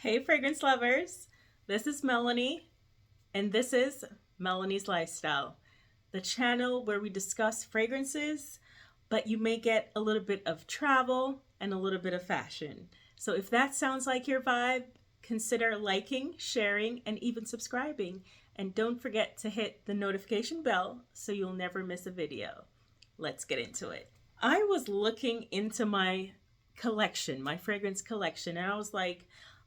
Hey, fragrance lovers. This is Melanie, and this is Melanie's Lifestyle, the channel where we discuss fragrances, but you may get a little bit of travel and a little bit of fashion. So if that sounds like your vibe, consider liking, sharing, and even subscribing. And don't forget to hit the notification bell so you'll never miss a video. Let's get into it. I was looking into my collection, my fragrance collection, and I was like,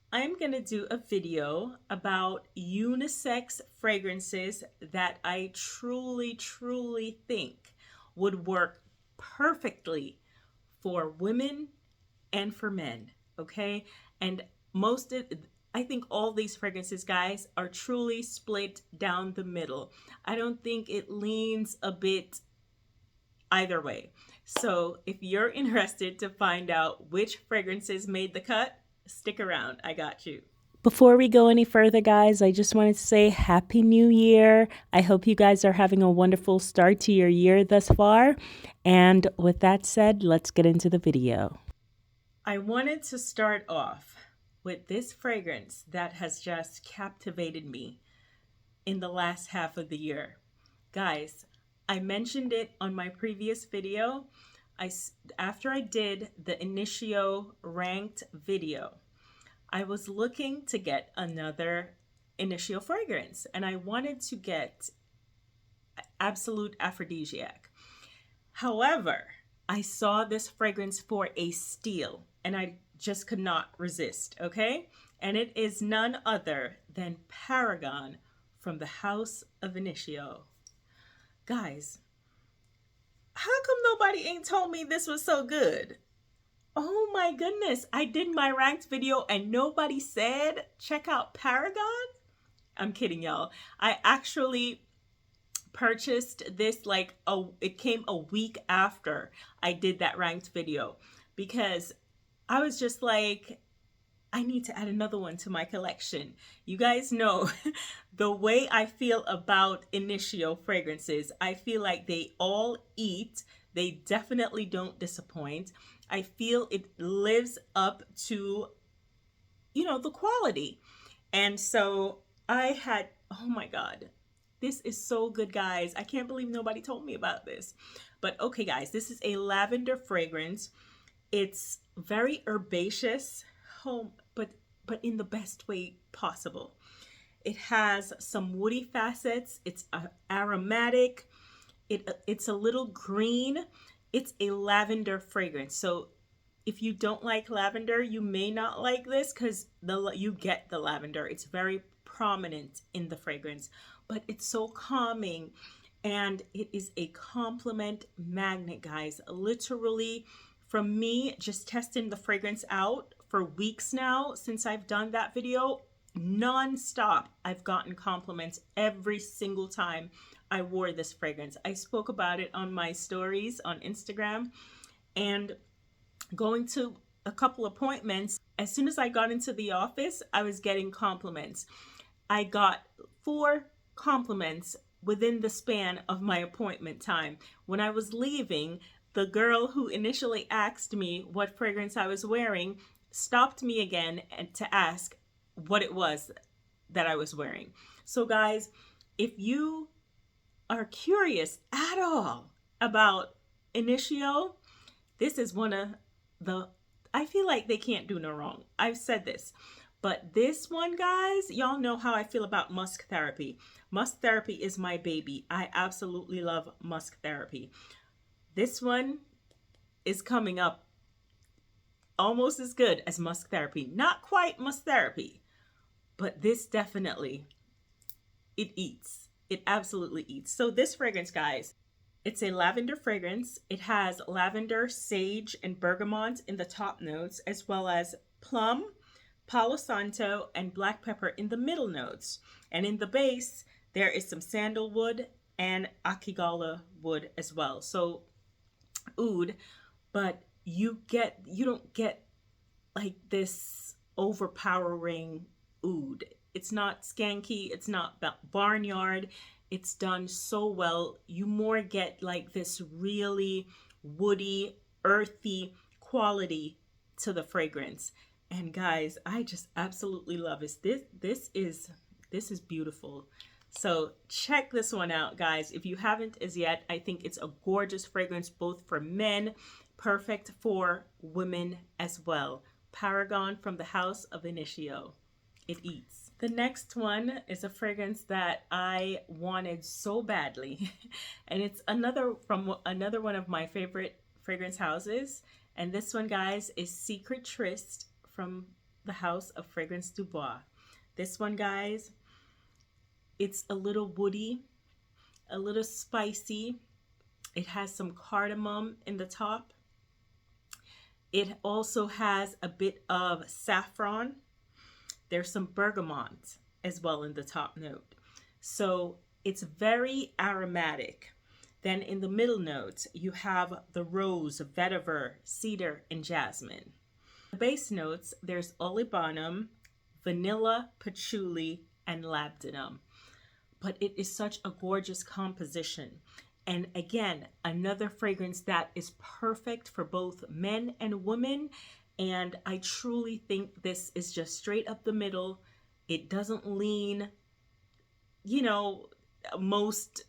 I'm going to do a video about unisex fragrances that I truly think would work perfectly for women and for men, okay? And I think all these fragrances, guys, are truly split down the middle. I don't think it leans a bit either way. So if you're interested to find out which fragrances made the cut, stick around. I got you. Before we go any further, guys, I just wanted to say Happy New Year. I hope you guys are having a wonderful start to your year thus far. And with that said, let's get into the video. I wanted to start off with this fragrance that has just captivated me in the last half of the year. Guys, I mentioned it on my previous video. After I did the Initio ranked video, I was looking to get another Initio fragrance, and I wanted to get Absolute Aphrodisiac. However, I saw this fragrance for a steal, and I just could not resist, okay? And it is none other than Paragon from the House of Initio. Guys, how come nobody ain't told me this was so good? Oh my goodness, I did my ranked video and nobody said check out Paragon? I'm kidding, y'all. I actually purchased this it came a week after I did that ranked video because I was just like, I need to add another one to my collection. You guys know the way I feel about Initio fragrances. I feel like they all eat. They definitely don't disappoint. I feel it lives up to, the quality. And so I had, oh my God, this is so good, guys. I can't believe nobody told me about this. But okay, guys, this is a lavender fragrance. It's very herbaceous, but in the best way possible. It has some woody facets. It's aromatic. It's a little green. It's a lavender fragrance. So if you don't like lavender, you may not like this because you get the lavender. It's very prominent in the fragrance, but it's so calming. And it is a compliment magnet, guys. Literally, from me just testing the fragrance out for weeks now since I've done that video, non-stop, I've gotten compliments every single time I wore this fragrance. I spoke about it on my stories on Instagram, and going to a couple appointments, as soon as I got into the office, I was getting compliments. I got 4 compliments within the span of my appointment time. When I was leaving, the girl who initially asked me what fragrance I was wearing stopped me again and to ask what it was that I was wearing. So guys, if you are curious at all about Initio, this is one of I feel like they can't do no wrong. I've said this. But this one, guys, y'all know how I feel about musk therapy. Musk therapy is my baby. I absolutely love musk therapy. This one is coming up almost as good as musk therapy. Not quite musk therapy, but this definitely, it eats. It absolutely eats. So this fragrance, guys, it's a lavender fragrance. It has lavender, sage, and bergamot in the top notes, as well as plum, Palo Santo, and black pepper in the middle notes. And in the base, there is some sandalwood and akigala wood as well. So oud, but you don't get like this overpowering oud. It's not skanky, it's not barnyard. It's done so well. You more get like this really woody, earthy quality to the fragrance. And guys, I just absolutely love this. This is beautiful. So check this one out, guys. If you haven't as yet, I think it's a gorgeous fragrance both for men, perfect for women as well. Paragon from the House of Initio. It eats. The next one is a fragrance that I wanted so badly. And it's another from another one of my favorite fragrance houses. And this one, guys, is Secret Trist from the House of Fragrance Du Bois. This one, guys, it's a little woody, a little spicy. It has some cardamom in the top. It also has a bit of saffron. There's some bergamot as well in the top note. So it's very aromatic. Then in the middle notes, you have the rose, vetiver, cedar, and jasmine. The base notes, there's olibanum, vanilla, patchouli, and labdanum. But it is such a gorgeous composition. And again, another fragrance that is perfect for both men and women. And I truly think this is just straight up the middle. It doesn't lean, you know, most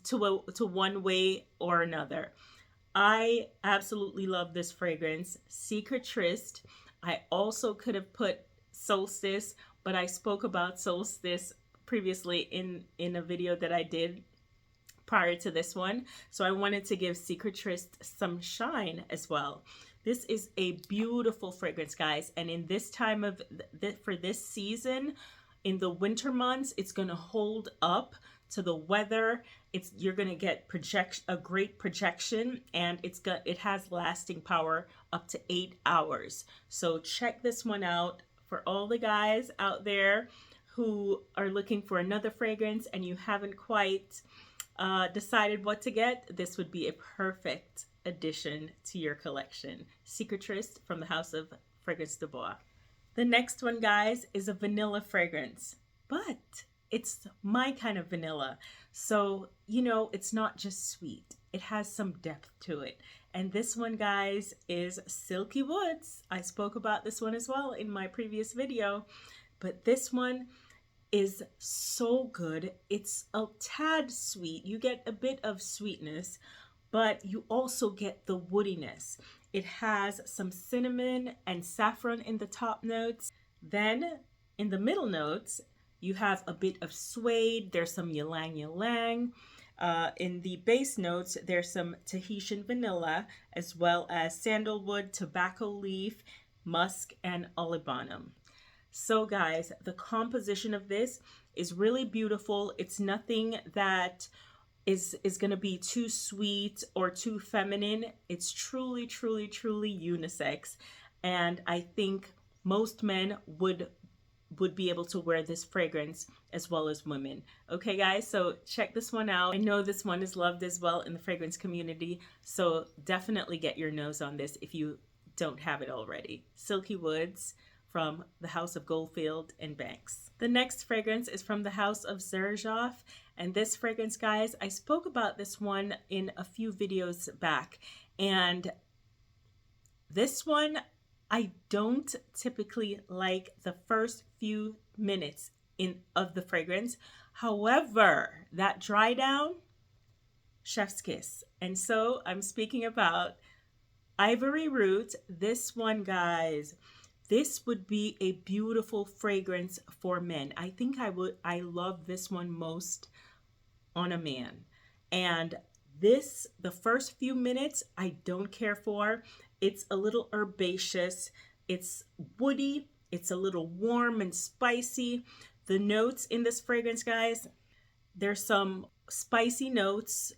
to one way or another. I absolutely love this fragrance, Secret Trist. I also could have put Solstice, but I spoke about Solstice previously in a video that I did prior to this one. So I wanted to give Secret Trist some shine as well. This is a beautiful fragrance, guys. And in this time of, for this season, in the winter months, it's going to hold up to the weather. You're going to get a great projection, and it has lasting power up to 8 hours. So check this one out for all the guys out there who are looking for another fragrance and you haven't quite decided what to get. This would be a perfect addition to your collection. Secret Trist from the House of Fragrance Du Bois. The next one, guys, is a vanilla fragrance, but it's my kind of vanilla. So, you know, it's not just sweet. It has some depth to it. And this one, guys, is Silky Woods. I spoke about this one as well in my previous video, but this one is so good. It's a tad sweet. You get a bit of sweetness, but you also get the woodiness. It has some cinnamon and saffron in the top notes. Then in the middle notes, you have a bit of suede. There's some ylang ylang. In the base notes, there's some Tahitian vanilla, as well as sandalwood, tobacco leaf, musk, and olibanum. So guys, the composition of this is really beautiful. It's nothing that is going to be too sweet or too feminine. It's truly, truly, truly unisex. And I think most men would be able to wear this fragrance as well as women. Okay guys, so check this one out. I know this one is loved as well in the fragrance community, so definitely get your nose on this if you don't have it already. Silky Woods from the House of Goldfield and Banks. The next fragrance is from the House of Zera, and this fragrance, guys, I spoke about this one in a few videos back, and this one, I don't typically like the first few minutes of the fragrance. However, that dry down, chef's kiss. And so I'm speaking about Ivory Roots. This one, guys, this would be a beautiful fragrance for men. I think I love this one most on a man. And this, the first few minutes, I don't care for. It's a little herbaceous, it's woody, it's a little warm and spicy. The notes in this fragrance, guys, there's some spicy notes,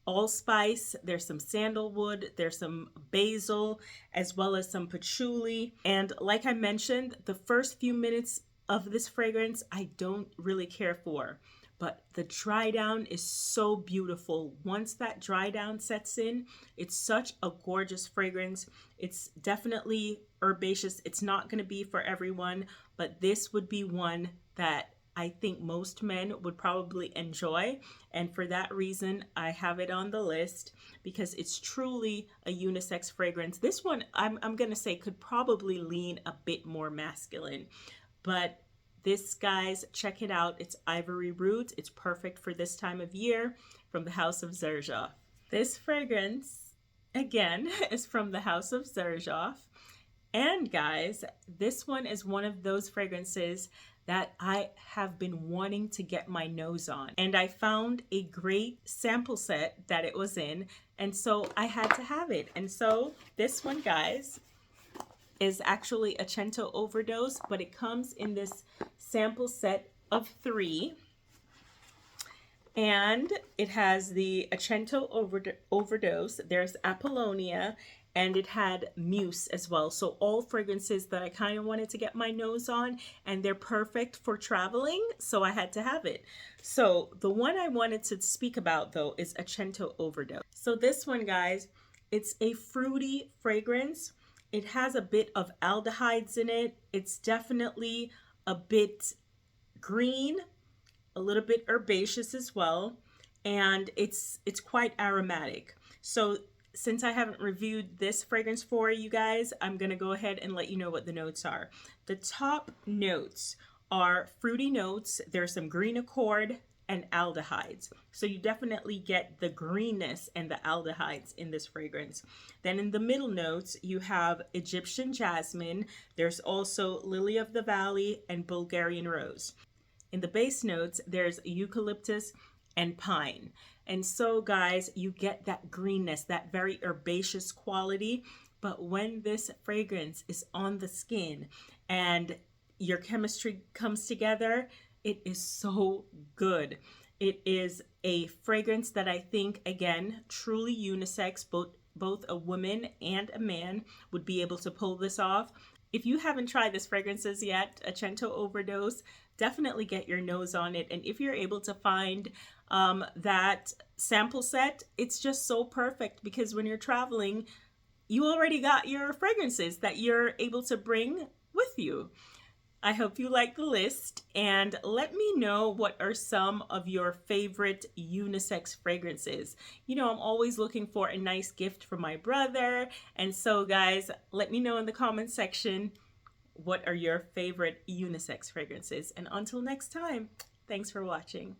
allspice, there's some sandalwood, there's some basil, as well as some patchouli. And like I mentioned, the first few minutes of this fragrance, I don't really care for. But the dry down is so beautiful. Once that dry down sets in, it's such a gorgeous fragrance. It's definitely herbaceous. It's not going to be for everyone, but this would be one that I think most men would probably enjoy. And for that reason, I have it on the list because it's truly a unisex fragrance. This one, I'm going to say, could probably lean a bit more masculine. But this, guys, check it out. It's Ivory Roots. It's perfect for this time of year, from the house of Zera. This fragrance, again, is from the house of Zera. And guys, this one is one of those fragrances that I have been wanting to get my nose on. And I found a great sample set that it was in, and so I had to have it. And so this one, guys, is actually a Cento Overdose, but it comes in this sample set of 3. And it has the Acento Overdose, there's Apollonia, and it had Muse as well. So all fragrances that I kind of wanted to get my nose on, and they're perfect for traveling, so I had to have it. So the one I wanted to speak about, though, is Acento Overdose. So this one, guys, it's a fruity fragrance. It has a bit of aldehydes in it. It's definitely a bit green, a little bit herbaceous as well, and it's quite aromatic. So since I haven't reviewed this fragrance for you guys, I'm gonna go ahead and let you know what the notes are. The top notes are fruity notes. There's some green accord and aldehydes. So you definitely get the greenness and the aldehydes in this fragrance. Then in the middle notes, you have Egyptian jasmine. There's also lily of the valley and Bulgarian rose. In the base notes, there's eucalyptus and pine. And so, guys, you get that greenness, that very herbaceous quality. But when this fragrance is on the skin and your chemistry comes together, it is so good. It is a fragrance that I think, again, truly unisex. Both a woman and a man would be able to pull this off. If you haven't tried this fragrances yet, Acento Overdose, definitely get your nose on it. And if you're able to find that sample set, it's just so perfect, because when you're traveling, you already got your fragrances that you're able to bring with you. I hope you like the list, and let me know what are some of your favorite unisex fragrances. You know, I'm always looking for a nice gift for my brother, and so guys, let me know in the comment section what are your favorite unisex fragrances. And until next time, thanks for watching.